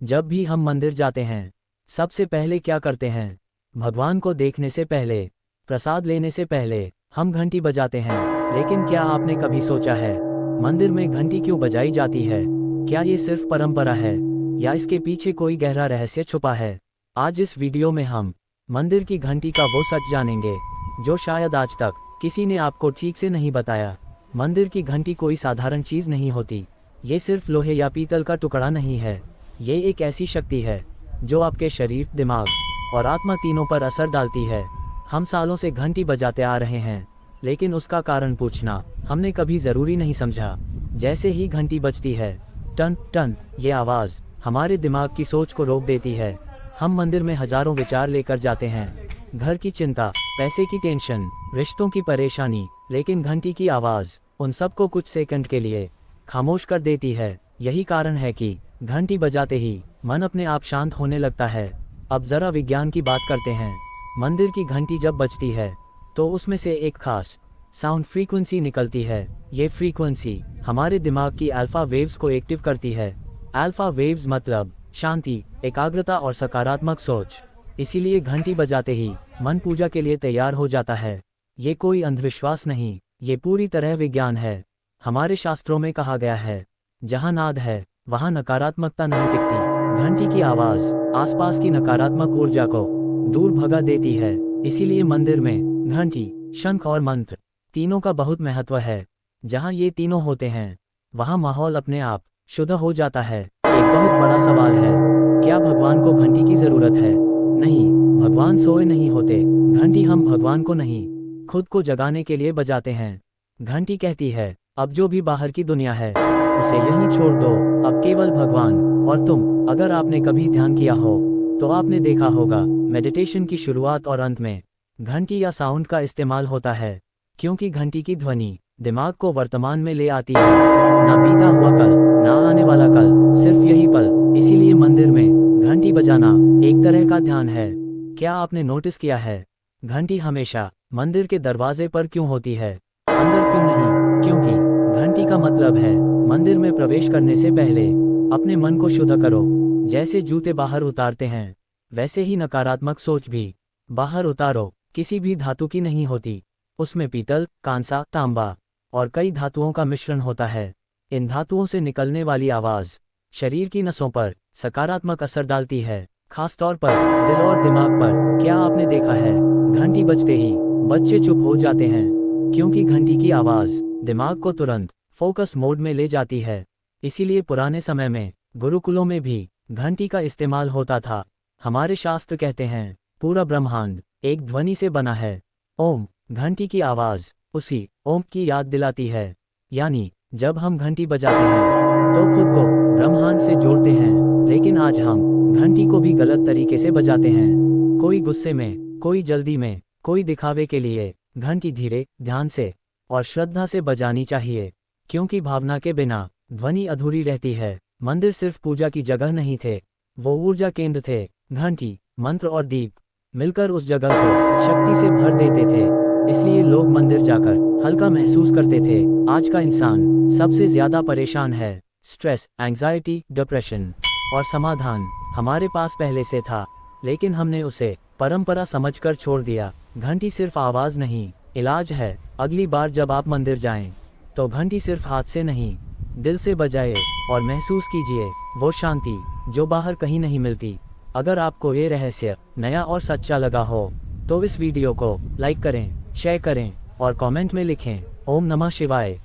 जब भी हम मंदिर जाते हैं, सबसे पहले क्या करते हैं? भगवान को देखने से पहले, प्रसाद लेने से पहले हम घंटी बजाते हैं। लेकिन क्या आपने कभी सोचा है, मंदिर में घंटी क्यों बजाई जाती है? क्या ये सिर्फ परंपरा है या इसके पीछे कोई गहरा रहस्य छुपा है? आज इस वीडियो में हम मंदिर की घंटी का वो सच जानेंगे जो शायद आज तक किसी ने आपको ठीक से नहीं बताया। मंदिर की घंटी कोई साधारण चीज नहीं होती। ये सिर्फ लोहे या पीतल का टुकड़ा नहीं है। ये एक ऐसी शक्ति है जो आपके शरीर, दिमाग और आत्मा तीनों पर असर डालती है। हम सालों से घंटी बजाते आ रहे हैं, लेकिन उसका कारण पूछना हमने कभी ज़रूरी नहीं समझा। जैसे ही घंटी बजती है, टन टन, ये आवाज़ हमारे दिमाग की सोच को रोक देती है। हम मंदिर में हजारों विचार लेकर जाते हैं, घर की चिंता, पैसे की टेंशन, रिश्तों की परेशानी, लेकिन घंटी की आवाज़ उन सबको कुछ सेकंड के लिए खामोश कर देती है। यही कारण है कि घंटी बजाते ही मन अपने आप शांत होने लगता है। अब ज़रा विज्ञान की बात करते हैं। मंदिर की घंटी जब बजती है तो उसमें से एक खास साउंड फ्रीक्वेंसी निकलती है। ये फ्रीक्वेंसी हमारे दिमाग की अल्फा वेव्स को एक्टिव करती है। अल्फा वेव्स मतलब शांति, एकाग्रता और सकारात्मक सोच। इसीलिए घंटी बजाते ही मन पूजा के लिए तैयार हो जाता है। ये कोई अंधविश्वास नहीं, ये पूरी तरह विज्ञान है। हमारे शास्त्रों में कहा गया है, जहाँ नाद है वहाँ नकारात्मकता नहीं टिकती। घंटी की आवाज़ आसपास की नकारात्मक ऊर्जा को दूर भगा देती है। इसीलिए मंदिर में घंटी, शंख और मंत्र तीनों का बहुत महत्व है। जहाँ ये तीनों होते हैं वहाँ माहौल अपने आप शुद्ध हो जाता है। एक बहुत बड़ा सवाल है, क्या भगवान को घंटी की ज़रूरत है? नहीं, भगवान सोए नहीं होते। घंटी हम भगवान को नहीं, खुद को जगाने के लिए बजाते हैं। घंटी कहती है, अब जो भी बाहर की दुनिया है उसे यहीं छोड़ दो, अब केवल भगवान और तुम। अगर आपने कभी ध्यान किया हो तो आपने देखा होगा, मेडिटेशन की शुरुआत और अंत में घंटी या साउंड का इस्तेमाल होता है, क्योंकि घंटी की ध्वनि दिमाग को वर्तमान में ले आती है। ना बीता हुआ कल, ना आने वाला कल, सिर्फ यही पल। इसीलिए मंदिर में घंटी बजाना एक तरह का ध्यान है। क्या आपने नोटिस किया है, घंटी हमेशा मंदिर के दरवाजे पर क्यों होती है, अंदर क्यों नहीं? क्योंकि घंटी का मतलब है, मंदिर में प्रवेश करने से पहले अपने मन को शुद्ध करो। जैसे जूते बाहर उतारते हैं, वैसे ही नकारात्मक सोच भी बाहर उतारो। किसी भी धातु की नहीं होती, उसमें पीतल, कांसा, तांबा और कई धातुओं का मिश्रण होता है। इन धातुओं से निकलने वाली आवाज़ शरीर की नसों पर सकारात्मक असर डालती है, खासतौर पर दिल और दिमाग पर। क्या आपने देखा है, घंटी बजते ही बच्चे चुप हो जाते हैं, क्योंकि घंटी की आवाज़ दिमाग को तुरंत फोकस मोड में ले जाती है। इसीलिए पुराने समय में गुरुकुलों में भी घंटी का इस्तेमाल होता था। हमारे शास्त्र कहते हैं, पूरा ब्रह्मांड एक ध्वनि से बना है, ओम। घंटी की आवाज़ उसी ओम की याद दिलाती है। यानी जब हम घंटी बजाते हैं तो खुद को ब्रह्मांड से जोड़ते हैं। लेकिन आज हम घंटी को भी गलत तरीके से बजाते हैं, कोई गुस्से में, कोई जल्दी में, कोई दिखावे के लिए। घंटी धीरे, ध्यान से और श्रद्धा से बजानी चाहिए, क्योंकि भावना के बिना ध्वनि अधूरी रहती है। मंदिर सिर्फ पूजा की जगह नहीं थे, वो ऊर्जा केंद्र थे। घंटी, मंत्र और दीप मिलकर उस जगह को शक्ति से भर देते थे। इसलिए लोग मंदिर जाकर हल्का महसूस करते थे। आज का इंसान सबसे ज्यादा परेशान है, स्ट्रेस, एंजाइटी, डिप्रेशन, और समाधान हमारे पास पहले से था, लेकिन हमने उसे परंपरा समझकर छोड़ दिया। घंटी सिर्फ आवाज़ नहीं, इलाज है। अगली बार जब आप मंदिर जाएं, तो घंटी सिर्फ हाथ से नहीं, दिल से बजाए और महसूस कीजिए वो शांति जो बाहर कहीं नहीं मिलती। अगर आपको ये रहस्य नया और सच्चा लगा हो तो इस वीडियो को लाइक करें, शेयर करें और कमेंट में लिखें, ओम नमः शिवाय।